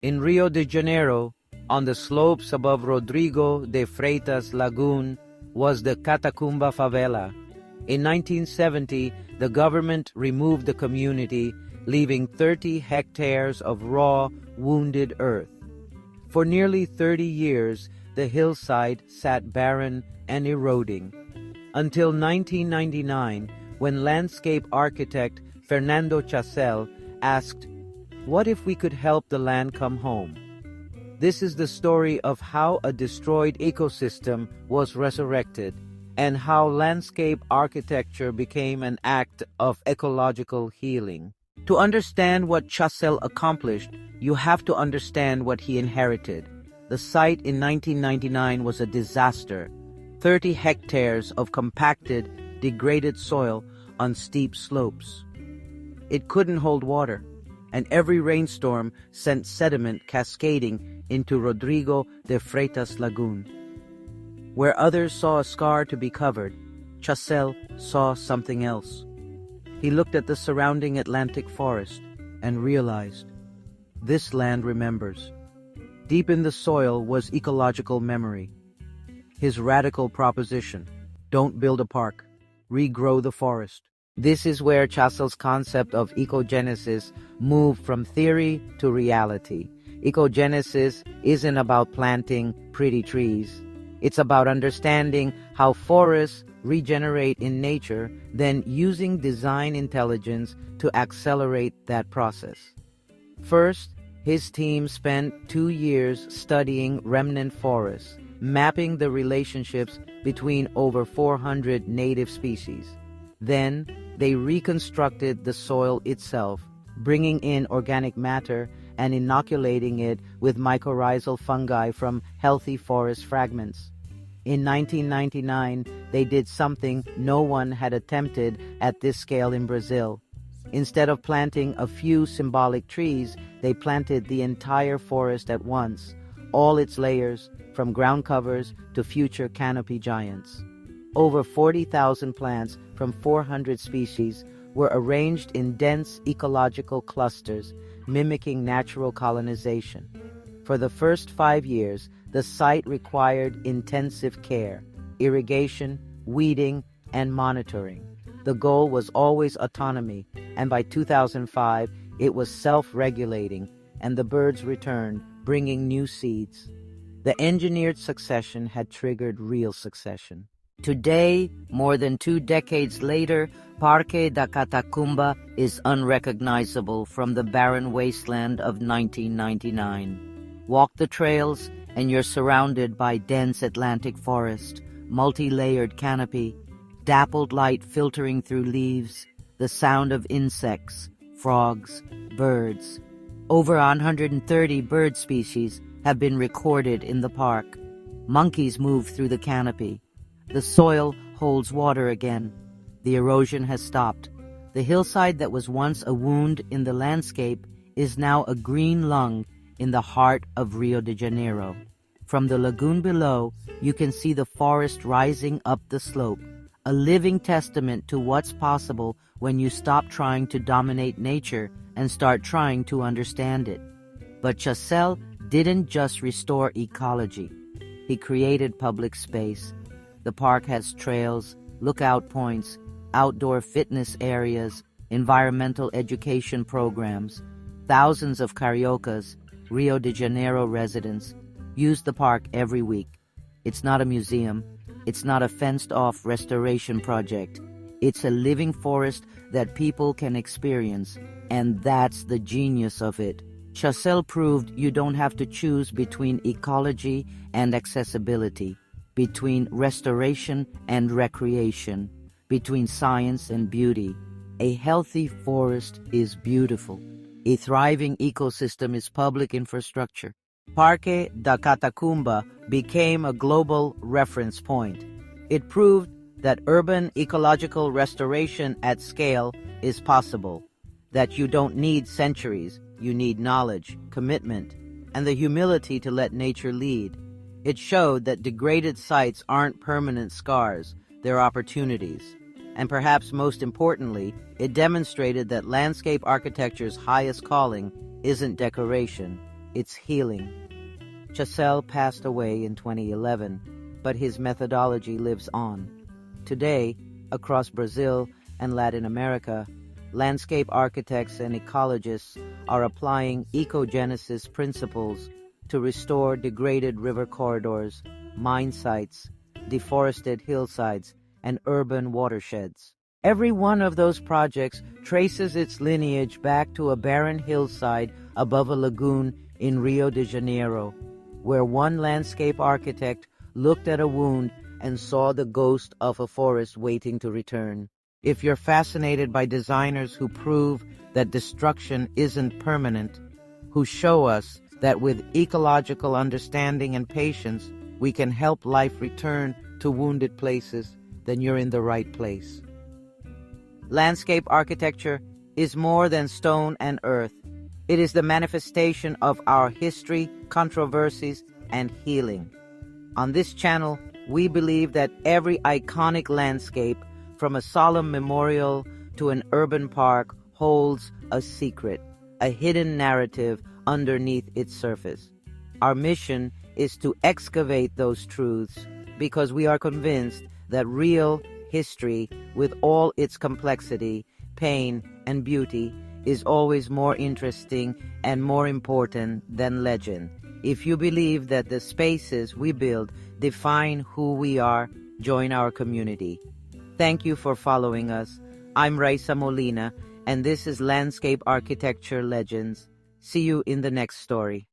In Rio de Janeiro, on the slopes above Rodrigo de Freitas Lagoon, was the Catacumba favela. In 1970, the government removed the community, leaving 30 hectares of raw, wounded earth. For nearly 30 years, the hillside sat barren and eroding, until 1999, when landscape architect Fernando Chacel asked, "What if we could help the land come home?" This is the story of how a destroyed ecosystem was resurrected, and how landscape architecture became an act of ecological healing. To understand what Chacel accomplished, you have to understand what he inherited. The site in 1999 was a disaster. 30 hectares of compacted, degraded soil on steep slopes. It couldn't hold water, and every rainstorm sent sediment cascading into Rodrigo de Freitas Lagoon. Where others saw a scar to be covered, Chacel saw something else. He looked at the surrounding Atlantic forest and realized, this land remembers. Deep in the soil was ecological memory. His radical proposition: don't build a park, regrow the forest. This is where Chacel's concept of ecogenesis moved from theory to reality. Ecogenesis isn't about planting pretty trees. It's about understanding how forests regenerate in nature, then using design intelligence to accelerate that process. First, his team spent 2 years studying remnant forests, mapping the relationships between over 400 native species. Then, they reconstructed the soil itself, bringing in organic matter and inoculating it with mycorrhizal fungi from healthy forest fragments. In 1999, they did something no one had attempted at this scale in Brazil. Instead of planting a few symbolic trees, they planted the entire forest at once, all its layers, from ground covers to future canopy giants. Over 40,000 plants from 400 species were arranged in dense ecological clusters, mimicking natural colonization. For the first 5 years, the site required intensive care, irrigation, weeding, and monitoring. The goal was always autonomy, and by 2005, it was self-regulating, and the birds returned, bringing new seeds. The engineered succession had triggered real succession. Today, more than 2 decades later, Parque da Catacumba is unrecognizable from the barren wasteland of 1999. Walk the trails, and you're surrounded by dense Atlantic forest, multi-layered canopy, dappled light filtering through leaves, the sound of insects, frogs, birds. Over 130 bird species have been recorded in the park. Monkeys move through the canopy. The soil holds water again. The erosion has stopped. The hillside that was once a wound in the landscape is now a green lung in the heart of Rio de Janeiro. From the lagoon below, you can see the forest rising up the slope, a living testament to what's possible when you stop trying to dominate nature and start trying to understand it. But Chacel didn't just restore ecology. He created public space. The park has trails, lookout points, outdoor fitness areas, environmental education programs. Thousands of cariocas, Rio de Janeiro residents, use the park every week. It's not a museum. It's not a fenced-off restoration project. It's a living forest that people can experience, and that's the genius of it. Chacel proved you don't have to choose between ecology and accessibility, between restoration and recreation, between science and beauty. A healthy forest is beautiful. A thriving ecosystem is public infrastructure. Parque da Catacumba became a global reference point. It proved that urban ecological restoration at scale is possible, that you don't need centuries, you need knowledge, commitment, and the humility to let nature lead. It showed that degraded sites aren't permanent scars, they're opportunities. And perhaps most importantly, it demonstrated that landscape architecture's highest calling isn't decoration, it's healing. Chacel passed away in 2011, but his methodology lives on. Today, across Brazil and Latin America, landscape architects and ecologists are applying ecogenesis principles to restore degraded river corridors, mine sites, deforested hillsides, and urban watersheds. Every one of those projects traces its lineage back to a barren hillside above a lagoon in Rio de Janeiro, where one landscape architect looked at a wound and saw the ghost of a forest waiting to return. If you're fascinated by designers who prove that destruction isn't permanent, who show us that with ecological understanding and patience, we can help life return to wounded places, then you're in the right place. Landscape architecture is more than stone and earth. It is the manifestation of our history, controversies, and healing. On this channel, we believe that every iconic landscape, from a solemn memorial to an urban park, holds a secret, a hidden narrative underneath its surface. Our mission is to excavate those truths because we are convinced that real history, with all its complexity, pain, and beauty, is always more interesting and more important than legend. If you believe that the spaces we build define who we are, join our community. Thank you for following us. I'm Raisa Molina, and this is Landscape Architecture Legends. See you in the next story.